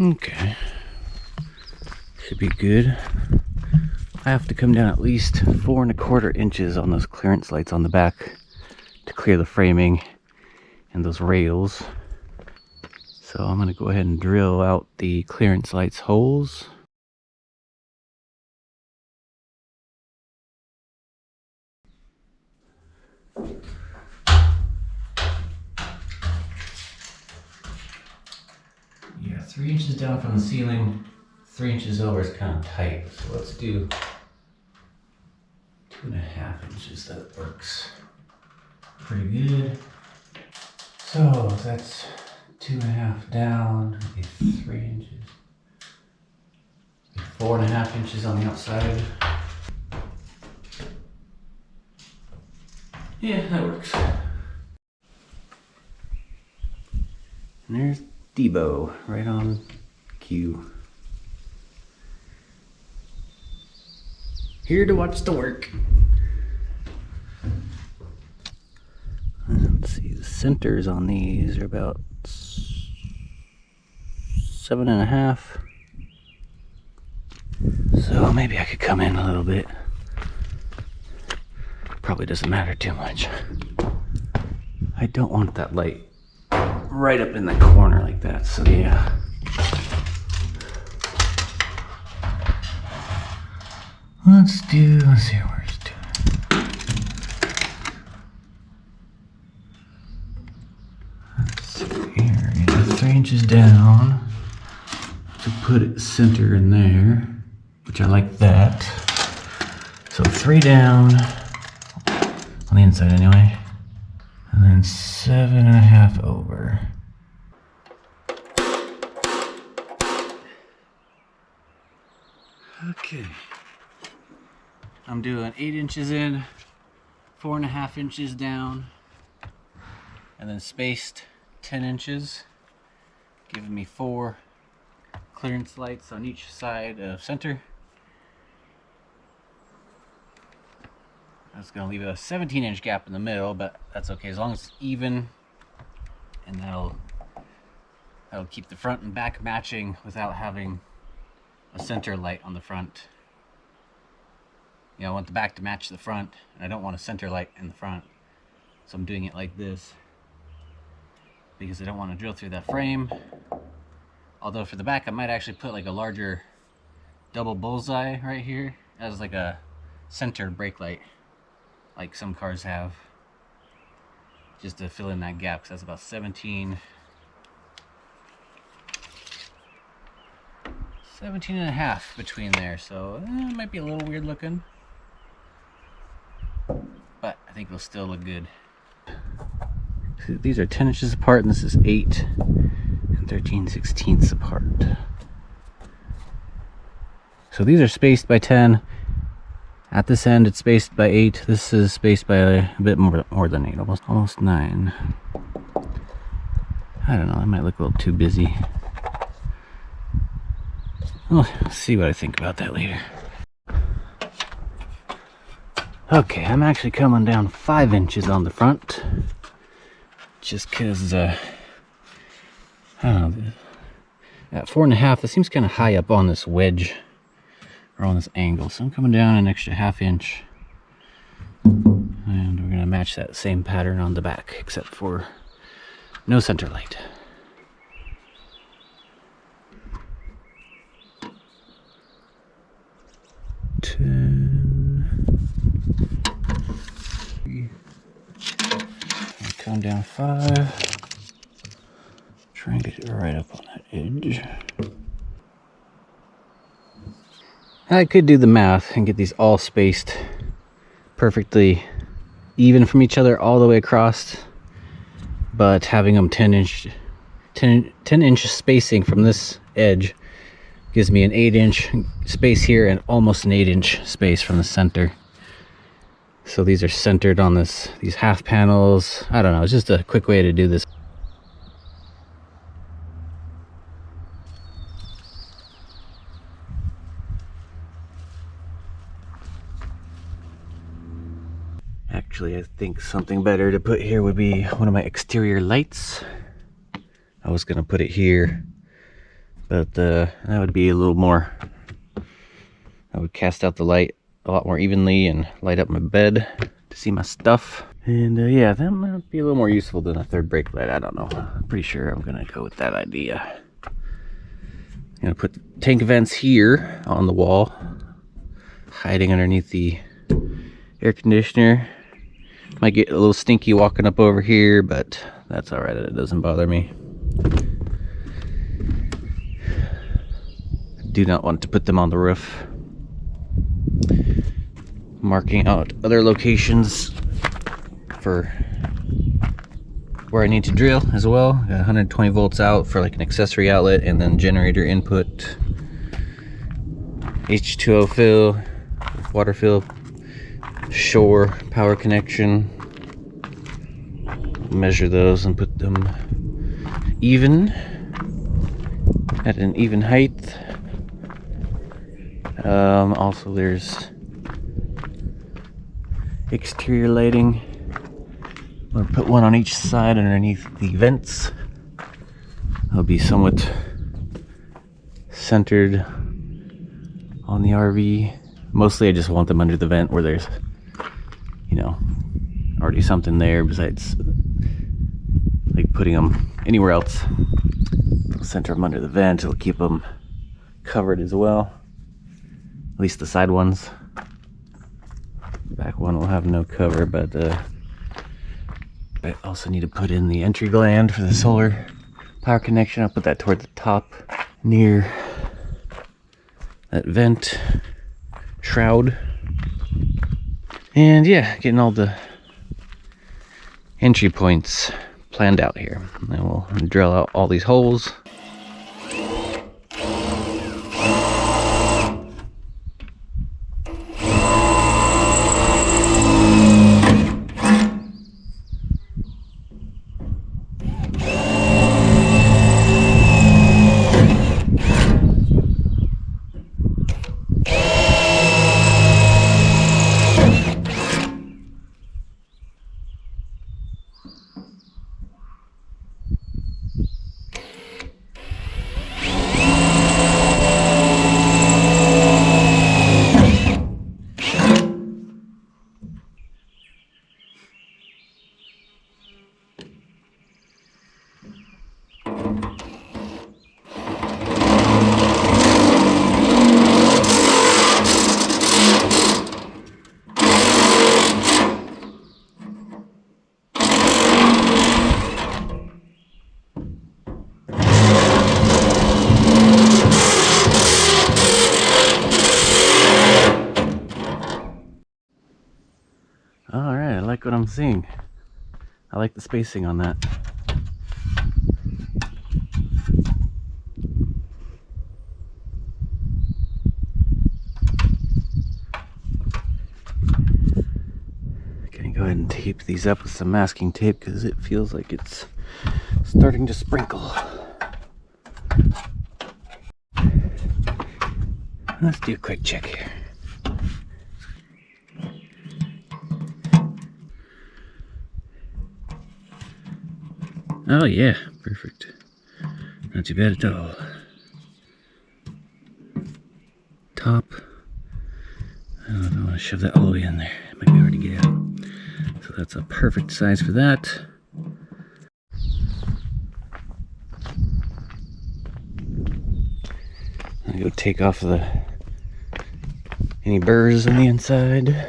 Okay. Should be good. I have to come down at least 4¼ inches on those clearance lights on the back to clear the framing and those rails. So I'm gonna go ahead and drill out the clearance lights holes. Yeah, 3 inches down from the ceiling, 3 inches over is kind of tight. So let's do 2½ inches. That works pretty good. So that's 2½ down, 3 inches. 4½ inches on the outside. Yeah, that works. And there's Debo right on cue. Here to watch the work. Let's see, the centers on these are about 7½. So maybe I could come in a little bit. Probably doesn't matter too much. I don't want that light right up in the corner like that, so yeah. Let's see where it's doing. Let's see here, 3 inches down to put it center in there, which I like that. So 3 down, on the inside anyway, and then 7½ over. Okay. I'm doing 8 inches in, 4½ inches down, and then spaced 10 inches, giving me 4 clearance lights on each side of center. That's going to leave a 17-inch gap in the middle, but that's okay as long as it's even, and that'll keep the front and back matching without having a center light on the front. You know, I want the back to match the front, and I don't want a center light in the front, so I'm doing it like this because I don't want to drill through that frame. Although for the back I might actually put like a larger double bullseye right here as like a center brake light, like some cars have, just to fill in that gap, because that's about 17½ between there, so it might be a little weird looking, but I think it'll still look good. These are 10 inches apart, and this is 8 and 13/16 apart. So these are spaced by 10. At this end it's spaced by 8. This is spaced by a bit more than 8, almost 9. I don't know, I might look a little too busy. Well, let's see what I think about that later. Okay, I'm actually coming down 5 inches on the front, just because I don't know, at 4½, that seems kind of high up on this wedge or on this angle, so I'm coming down an extra ½ inch, and we're going to match that same pattern on the back, except for no center light. Come down 5. Try and get it right up on that edge. I could do the math and get these all spaced perfectly even from each other all the way across, but having them 10 inch spacing from this edge gives me an 8-inch space here and almost an 8-inch space from the center. So these are centered on these half panels. I don't know, it's just a quick way to do this. Actually, I think something better to put here would be one of my exterior lights. I was gonna put it here, but that would be a little more, I would cast out the light a lot more evenly and light up my bed to see my stuff. And yeah, that might be a little more useful than a third brake light. I don't know. I'm pretty sure I'm gonna go with that idea. I'm gonna put tank vents here on the wall, hiding underneath the air conditioner. Might get a little stinky walking up over here, but that's all right. It doesn't bother me. I do not want to put them on the roof. Marking out other locations for where I need to drill as well. Got 120 volts out for like an accessory outlet, and then generator input, H2O fill, water fill, shore power connection. Measure those and put them even at an even height. Also there's exterior lighting. I'm going to put one on each side underneath the vents. It'll be somewhat centered on the RV. Mostly I just want them under the vent where there's, you know, already something there besides like putting them anywhere else. I'll center them under the vent. It'll keep them covered as well. At least the side ones. The back one will have no cover, but I also need to put in the entry gland for the solar power connection. I'll put that toward the top near that vent shroud. And yeah, getting all the entry points planned out here. And we'll drill out all these holes. Alright, I like what I'm seeing. I like the spacing on that. Gonna go ahead and tape these up with some masking tape because it feels like it's starting to sprinkle. Let's do a quick check here. Oh yeah, perfect. Not too bad at all. Top. I don't know if I want to shove that all the way in there. It might be hard to get out. So that's a perfect size for that. I'm gonna go take off any burrs on the inside.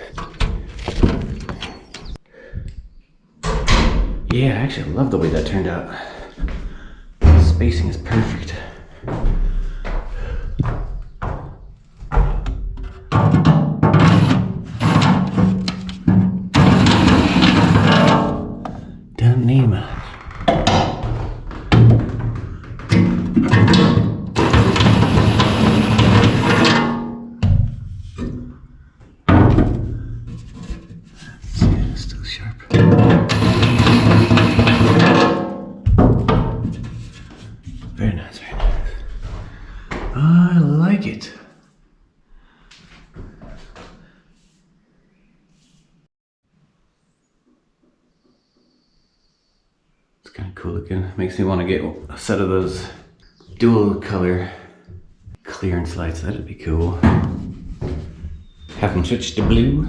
Yeah, actually I love the way that turned out. Spacing is perfect. Don't need much. Still sharp. Very nice, very nice. I like it. It's kind of cool looking. Makes me want to get a set of those dual color clearance lights, that'd be cool. Have them switch to blue.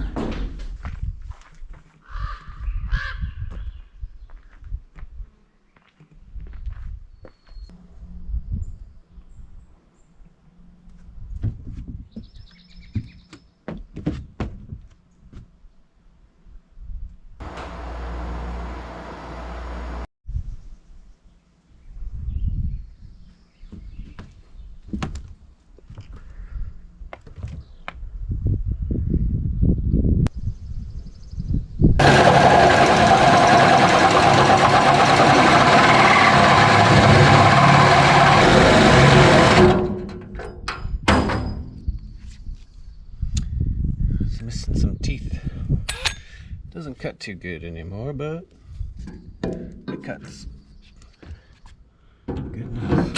Missing some teeth. Doesn't cut too good anymore, but it cuts good enough.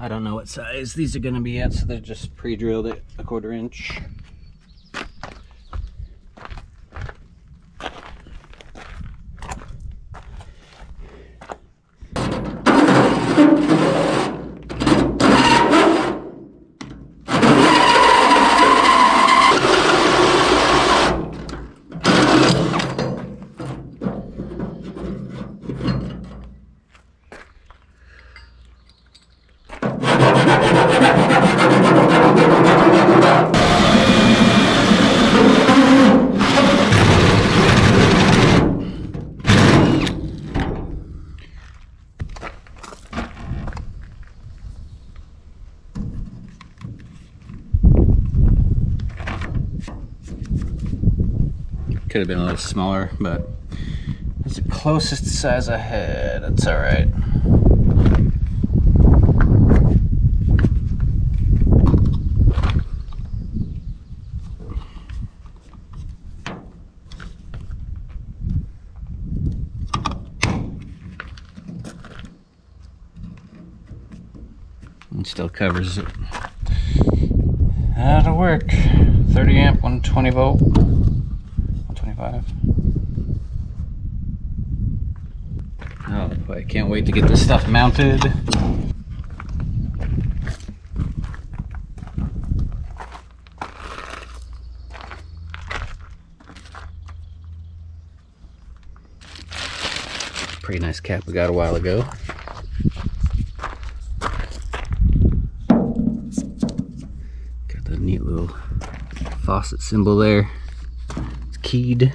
I don't know what size these are going to be yet, so they're just pre-drilled at 1/4 inch. Could have been a little smaller, but it's the closest size I had. That's all right. And still covers it. That'll work. 30 amp, 120 volt. 125. Oh boy, I can't wait to get this stuff mounted. Pretty nice cap we got a while ago. Got the neat little faucet symbol there. It's keyed.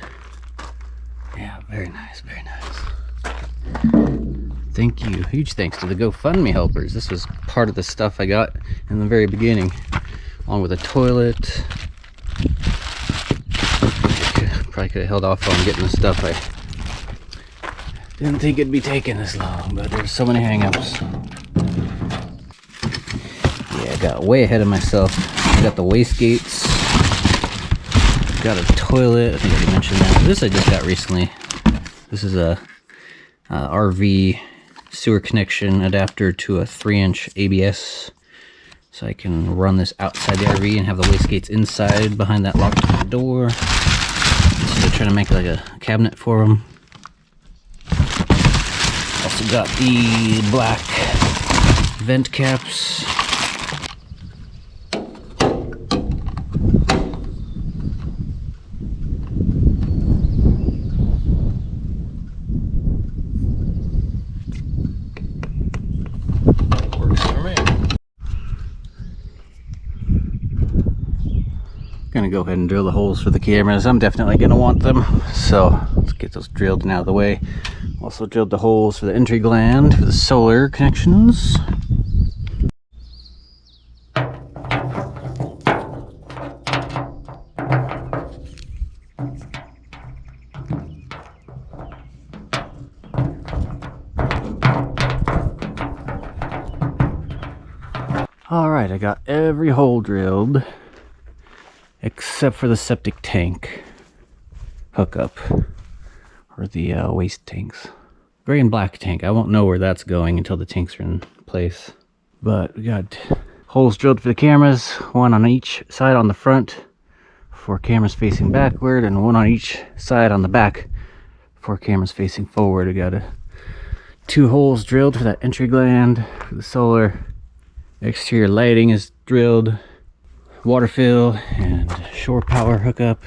Yeah, very nice, very nice. Thank you. Huge thanks to the GoFundMe helpers. This was part of the stuff I got in the very beginning, along with a toilet. Probably could have held off on getting the stuff. I didn't think it'd be taking this long, but there's so many hang-ups. Yeah, I got way ahead of myself. I got the wastegates. Got a toilet. I think I already mentioned that. This I just got recently. This is a RV sewer connection adapter to a 3-inch ABS. So I can run this outside the RV and have the wastegates inside behind that locked door. So they're trying to make like a cabinet for them. Also got the black vent caps. Works for me. Gonna go ahead and drill the holes for the cameras. I'm definitely gonna want them, so let's get those drilled and out of the way. Also drilled the holes for the entry gland for the solar connections. All right, I got every hole drilled except for the septic tank hookup, or the waste tanks. Gray and black tank. I won't know where that's going until the tanks are in place. But we got holes drilled for the cameras, one on each side on the front for cameras facing backward, and one on each side on the back for cameras facing forward. We got 2 holes drilled for that entry gland for the solar. Exterior lighting is drilled, water fill, and shore power hookup.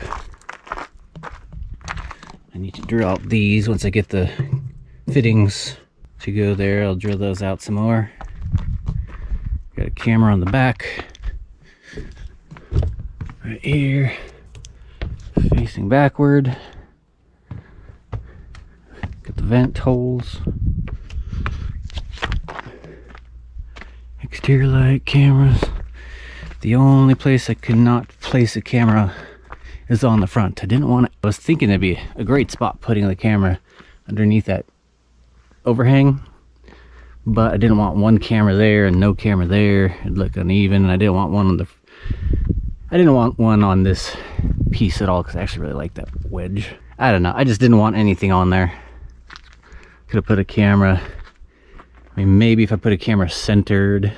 I need to drill out these once I get the fittings to go there. I'll drill those out some more. Got a camera on the back right here, facing backward. Got the vent holes, exterior light, cameras. The only place I could not place a camera is on the front. I didn't want it. I was thinking it'd be a great spot putting the camera underneath that overhang, but I didn't want one camera there and no camera there. It'd look uneven, and I didn't want one on this piece at all, because I actually really like that wedge. I don't know, I just didn't want anything on there. Could have put a camera, I mean, maybe if I put a camera centered,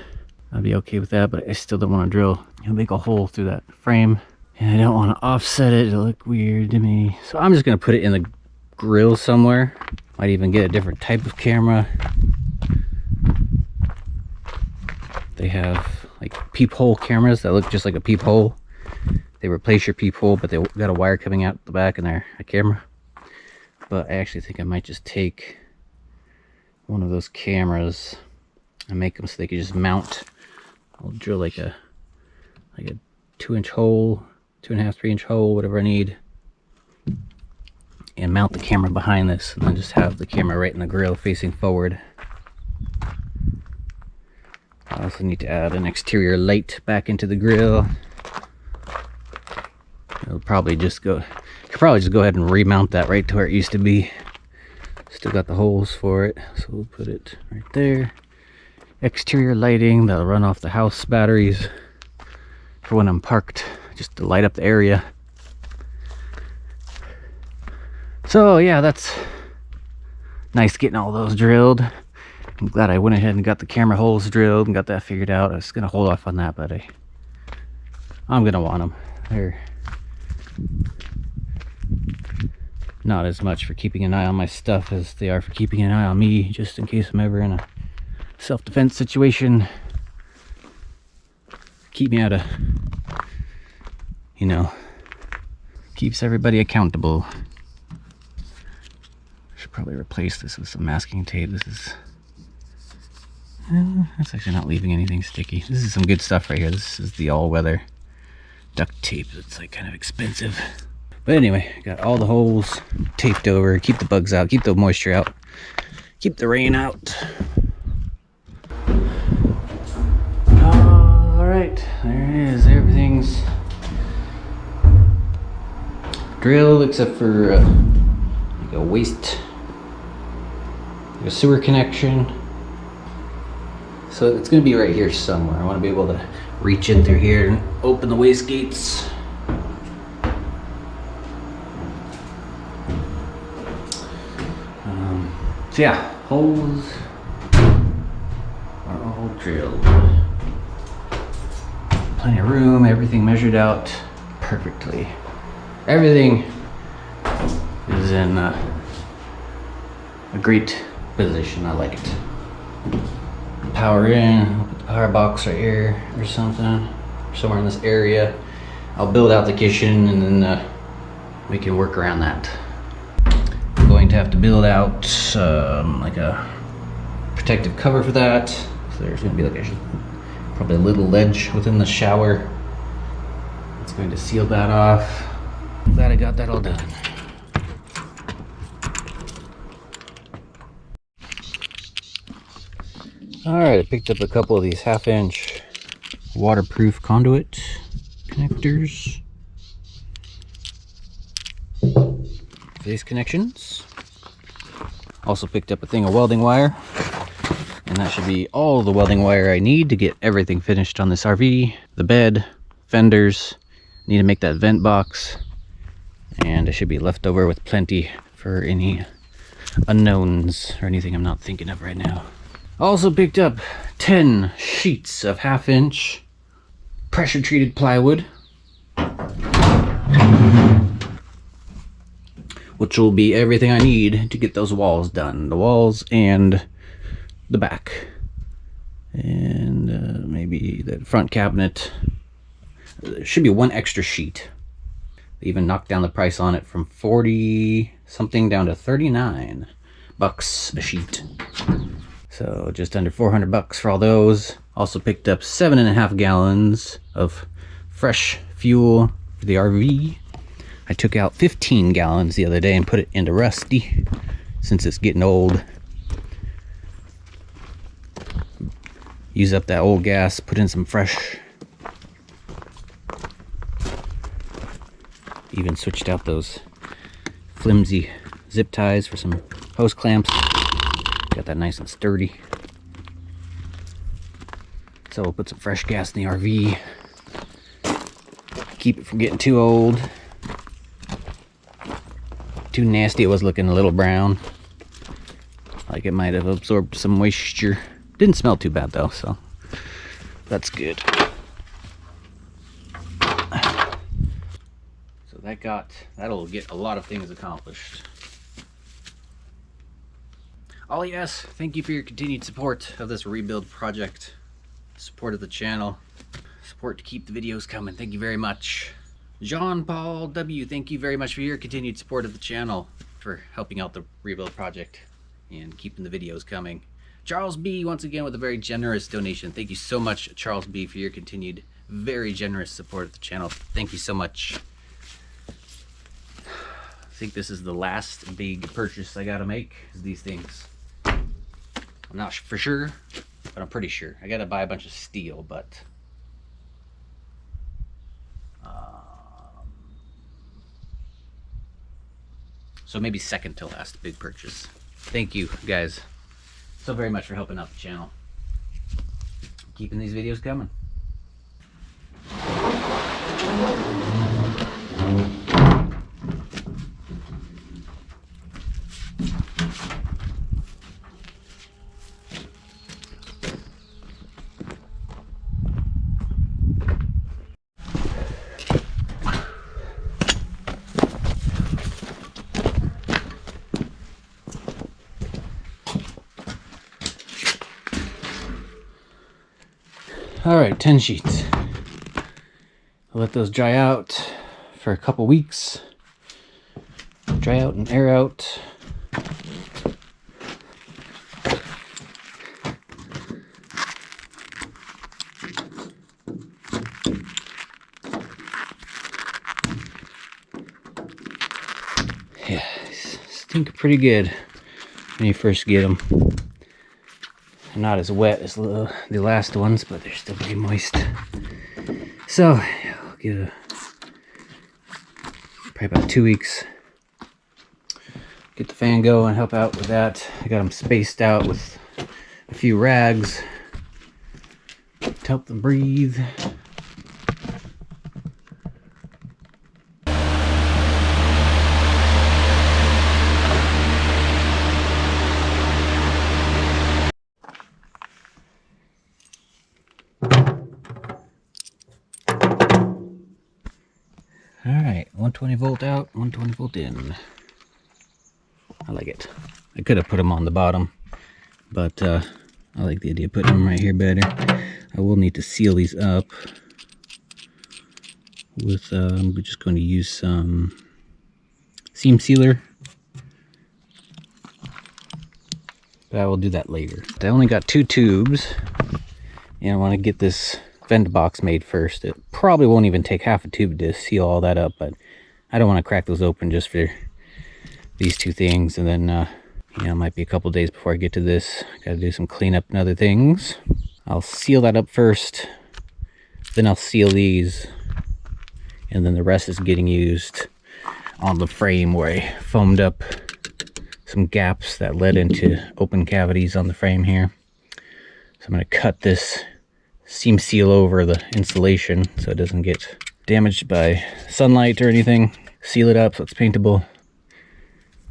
I'd be okay with that, but I still don't want to drill and make a hole through that frame, and I don't want to offset it. It'll look weird to me, so I'm just gonna put it in the grill somewhere. Might even get a different type of camera. They have like peephole cameras that look just like a peephole. They replace your peephole, but they got a wire coming out the back and they're a camera. But I actually think I might just take one of those cameras and make them so they can just mount. I'll drill like a 2-inch hole, 2.5, 3-inch hole, whatever I need, and mount the camera behind this, and then just have the camera right in the grill facing forward. I also need to add an exterior light back into the grill. It'll probably just go, could probably just go ahead and remount that right to where it used to be. Still got the holes for it, so we'll put it right there. Exterior lighting that'll run off the house batteries for when I'm parked, just to light up the area. So yeah, that's nice getting all those drilled. I'm glad I went ahead and got the camera holes drilled and got that figured out. I was gonna hold off on that, but I'm gonna want them. They're not as much for keeping an eye on my stuff as they are for keeping an eye on me, just in case I'm ever in a self-defense situation. Keep me out of, you know, keeps everybody accountable. Should probably replace this with some masking tape. This is, that's actually not leaving anything sticky. This is some good stuff right here. This is the all-weather duct tape. It's like kind of expensive. But anyway, got all the holes taped over. Keep the bugs out, keep the moisture out, keep the rain out. Alright, there it is. Everything's drilled except for like a waste, like a sewer connection. So it's going to be right here somewhere. I want to be able to reach in through here and open the waste gates. So yeah, holes are all drilled. Plenty of room, everything measured out perfectly. Everything is in a great position. I like it. Power in, I'll put the power box right here or something, somewhere in this area. I'll build out the kitchen and then we can work around that. I'm going to have to build out like a protective cover for that. So there's going to be like probably a little ledge within the shower. It's going to seal that off. I'm glad I got that all done. Alright, I picked up a couple of these 1/2-inch waterproof conduit connectors. These connections. Also picked up a thing of welding wire. And that should be all the welding wire I need to get everything finished on this RV. The bed, fenders, need to make that vent box, and it should be left over with plenty for any unknowns or anything I'm not thinking of right now. Also picked up 10 sheets of 1/2 inch pressure treated plywood, which will be everything I need to get those walls done. The walls and the back. And maybe the front cabinet. There should be 1 extra sheet. They even knocked down the price on it from 40 something down to 39 bucks a sheet. So just under 400 bucks for all those. Also picked up 7.5 gallons of fresh fuel for the RV. I took out 15 gallons the other day and put it into Rusty since it's getting old. Use up that old gas, put in some fresh. Even switched out those flimsy zip ties for some hose clamps. Got that nice and sturdy. So we'll put some fresh gas in the RV. Keep it from getting too old. Too nasty. It was looking a little brown. Like it might have absorbed some moisture. Didn't smell too bad though, so that's good. So that'll get a lot of things accomplished. All yes, thank you for your continued support of this rebuild project. Support of the channel. Support to keep the videos coming. Thank you very much. John Paul W, thank you very much for your continued support of the channel, for helping out the rebuild project and keeping the videos coming. Charles B, once again, with a very generous donation. Thank you so much, Charles B, for your continued very generous support of the channel. Thank you so much. I think this is the last big purchase I gotta make, is these things. I'm not for sure, but I'm pretty sure. I gotta buy a bunch of steel, but so maybe second to last big purchase. Thank you guys so very much for helping out the channel. Keeping these videos coming. All right, 10 sheets. I'll let those dry out for a couple weeks. Dry out and air out. Yeah, stink pretty good when you first get them. Not as wet as the last ones, but they're still pretty moist. So I'll give it probably about 2 weeks. Get the fan going, help out with that. I got them spaced out with a few rags to help them breathe. Alright, 120 volt out, 120 volt in. I like it. I could have put them on the bottom, but I like the idea of putting them right here better. I will need to seal these up with, I'm just going to use some seam sealer. But I will do that later. I only got 2 tubes, and I want to get this vent box made first. It probably won't even take half a tube to seal all that up, but I don't want to crack those open just for these 2 things. And then you know, it might be a couple days before I get to this. Got to do some cleanup and other things. I'll seal that up first, then I'll seal these, and then the rest is getting used on the frame where I foamed up some gaps that led into open cavities on the frame here. So I'm going to cut this seam seal over the insulation so it doesn't get damaged by sunlight or anything. Seal it up so it's paintable.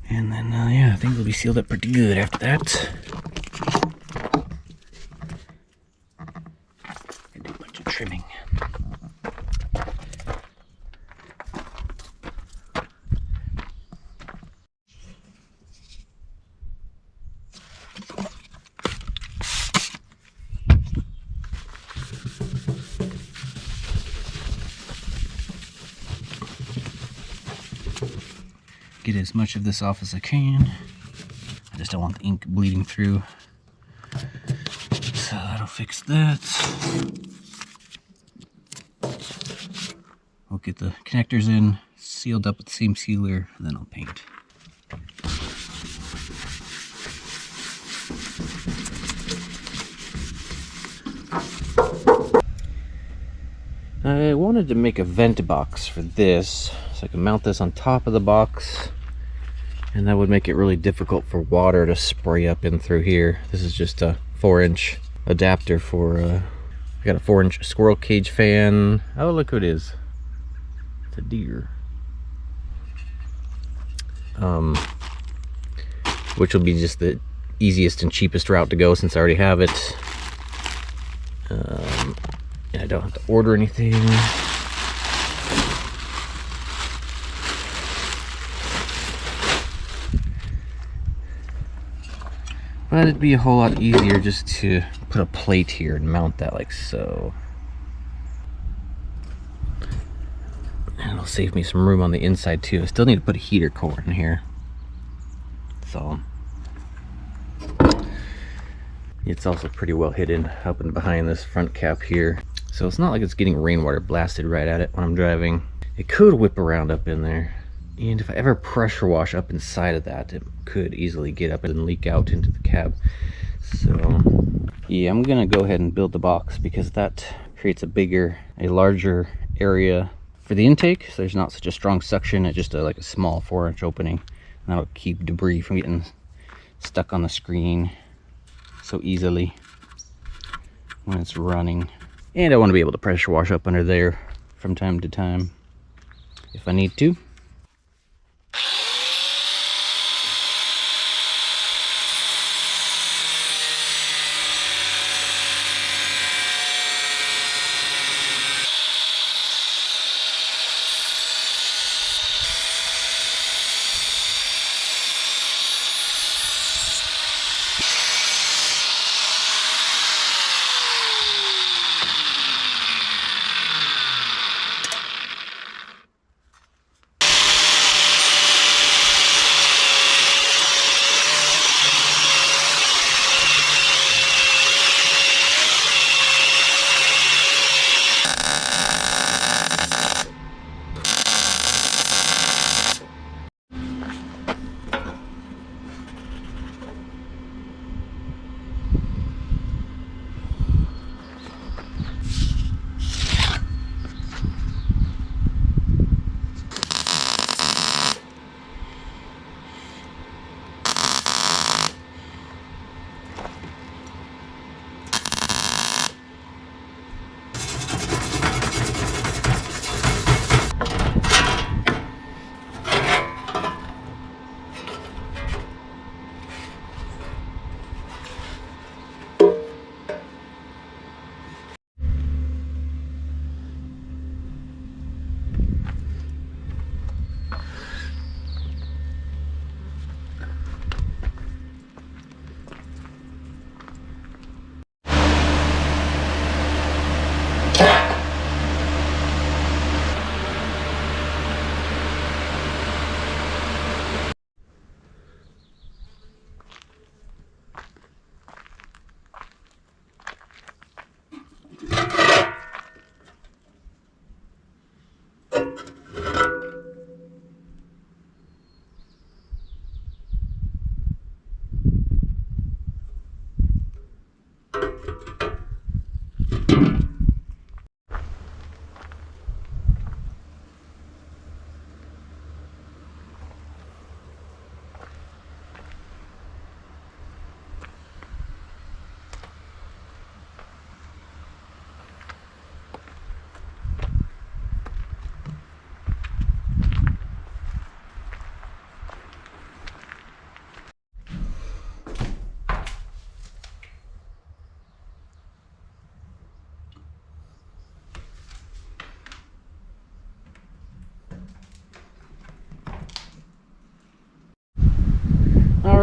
And then, yeah, I think it'll be sealed up pretty good after that. And do a bunch of trimming. Get as much of this off as I can. I just don't want the ink bleeding through. So that'll fix that. I'll get the connectors in, sealed up with the seam sealer, and then I'll paint. I wanted to make a vent box for this, so I can mount this on top of the box, and that would make it really difficult for water to spray up in through here. This is just a 4-inch adapter for, I got a 4-inch squirrel cage fan. Oh, look who it is. It's a deer. Which will be just the easiest and cheapest route to go since I already have it. And I don't have to order anything. But it'd be a whole lot easier just to put a plate here and mount that like so. And it'll save me some room on the inside too. I still need to put a heater core in here. So it's also pretty well hidden up and behind this front cap here. So it's not like it's getting rainwater blasted right at it when I'm driving. It could whip around up in there. And if I ever pressure wash up inside of that, it could easily get up and leak out into the cab. So yeah, I'm gonna go ahead and build the box because that creates a larger area for the intake. So there's not such a strong suction. It's just like a small 4-inch opening. And that'll keep debris from getting stuck on the screen so easily when it's running. And I want to be able to pressure wash up under there from time to time if I need to.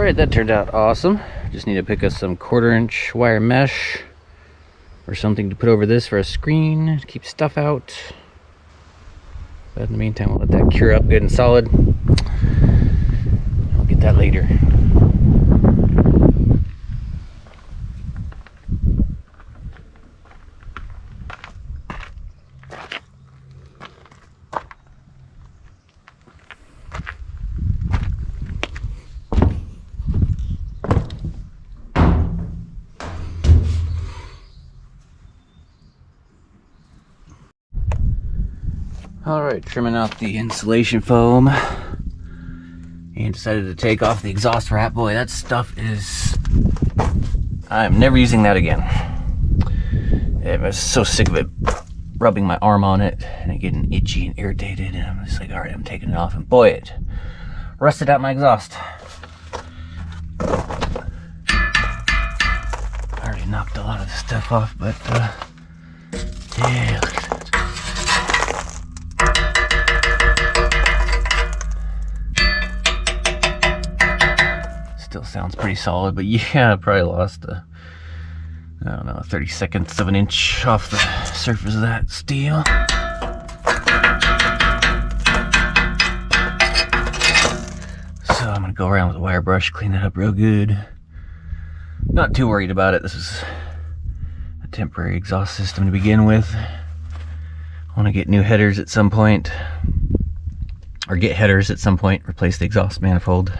Alright, that turned out awesome. Just need to pick up some 1/4-inch wire mesh or something to put over this for a screen to keep stuff out. But in the meantime, we'll let that cure up good and solid. I'll get that later. Alright, trimming out the insulation foam and decided to take off the exhaust wrap. Boy, that stuff is... I'm never using that again. I was so sick of it rubbing my arm on it and it getting itchy and irritated, and I'm just like, alright, I'm taking it off, and boy, it rusted out my exhaust. I already knocked a lot of the stuff off, but yeah, look at that. Still sounds pretty solid, but yeah, I probably lost I don't know, 30/2 of an inch off the surface of that steel. So I'm gonna go around with a wire brush, clean that up real good. Not too worried about it. This is a temporary exhaust system to begin with. I want to get new headers at some point, or get headers at some point, replace the exhaust manifold,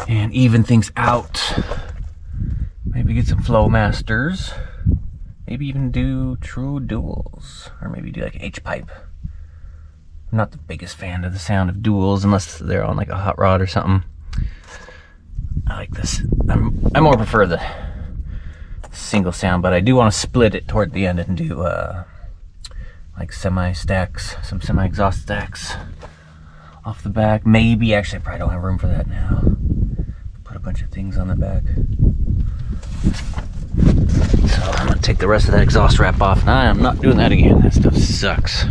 and even things out. Maybe get some Flowmasters. Maybe even do true duals, or maybe do like H-pipe. I'm not the biggest fan of the sound of duals unless they're on like a hot rod or something. I like this. I more prefer the single sound, but I do want to split it toward the end and do like semi-stacks, some semi-exhaust stacks off the back. Maybe, actually I probably don't have room for that now. Put a bunch of things on the back. So I'm gonna take the rest of that exhaust wrap off, and I am not doing that again. That stuff sucks.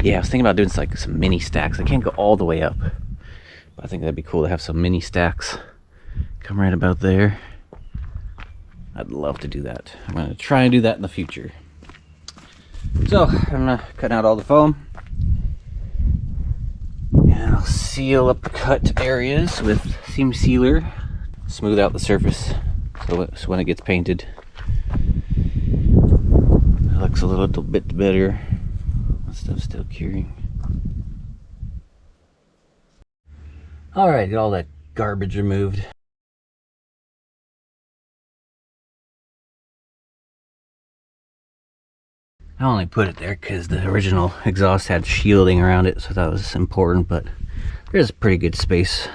Yeah, I was thinking about doing like some mini stacks. I can't go all the way up, but I think that'd be cool to have some mini stacks come right about there. I'd love to do that. I'm gonna try and do that in the future. So I'm cutting out all the foam, and I'll seal up the cut areas with seam sealer, smooth out the surface so when it gets painted it looks a little bit better. That stuff's still curing. Alright, get all that garbage removed. I only put it there because the original exhaust had shielding around it, so that was important, but there's pretty good space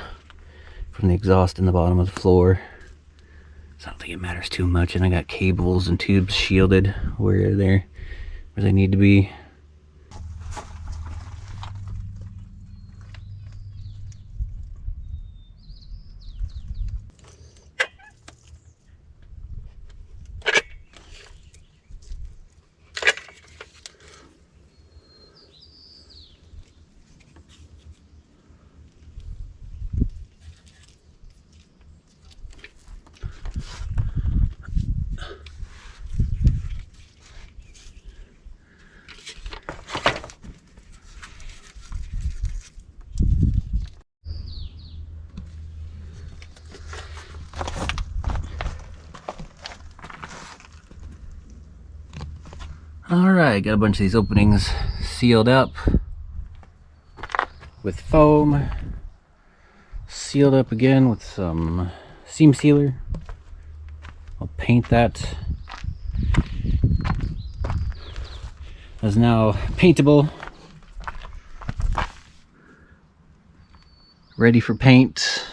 from the exhaust in the bottom of the floor, so I don't think it matters too much. And I got cables and tubes shielded where they need to be. Alright, got a bunch of these openings sealed up with foam, sealed up again with some seam sealer. I'll paint that. Is now paintable, ready for paint.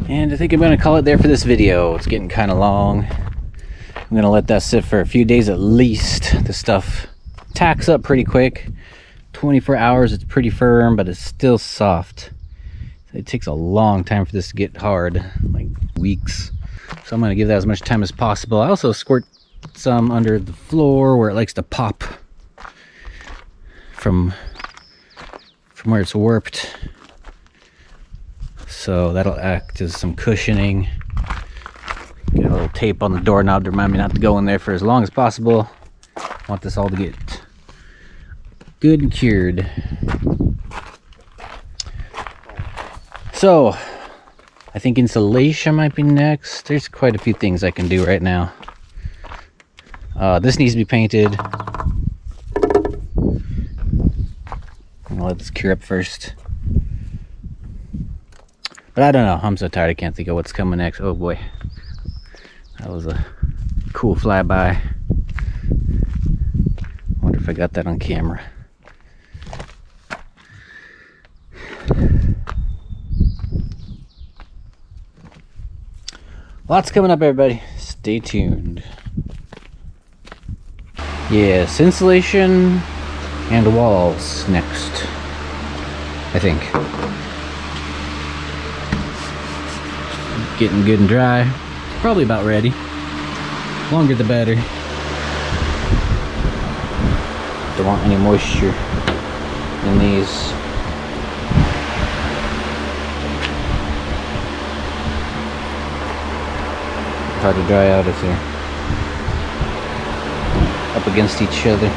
And I think I'm going to call it there for this video. It's getting kind of long. I'm going to let that sit for a few days at least. The stuff tacks up pretty quick. 24 hours, it's pretty firm, but it's still soft. It takes a long time for this to get hard, like weeks. So I'm gonna give that as much time as possible. I also squirt some under the floor where it likes to pop from where it's warped. So that'll act as some cushioning. Get a little tape on the doorknob to remind me not to go in there for as long as possible. I want this all to get good and cured. So I think insulation might be next. There's quite a few things I can do right now. This needs to be painted. I'll let this cure up first. But I don't know. I'm so tired I can't think of what's coming next. Oh boy. That was a cool flyby. Wonder if I got that on camera. Lots coming up, everybody. Stay tuned. Yes, insulation and walls next, I think. Getting good and dry. Probably about ready. Longer the better. Don't want any moisture in these. Hard to dry out if they're up against each other.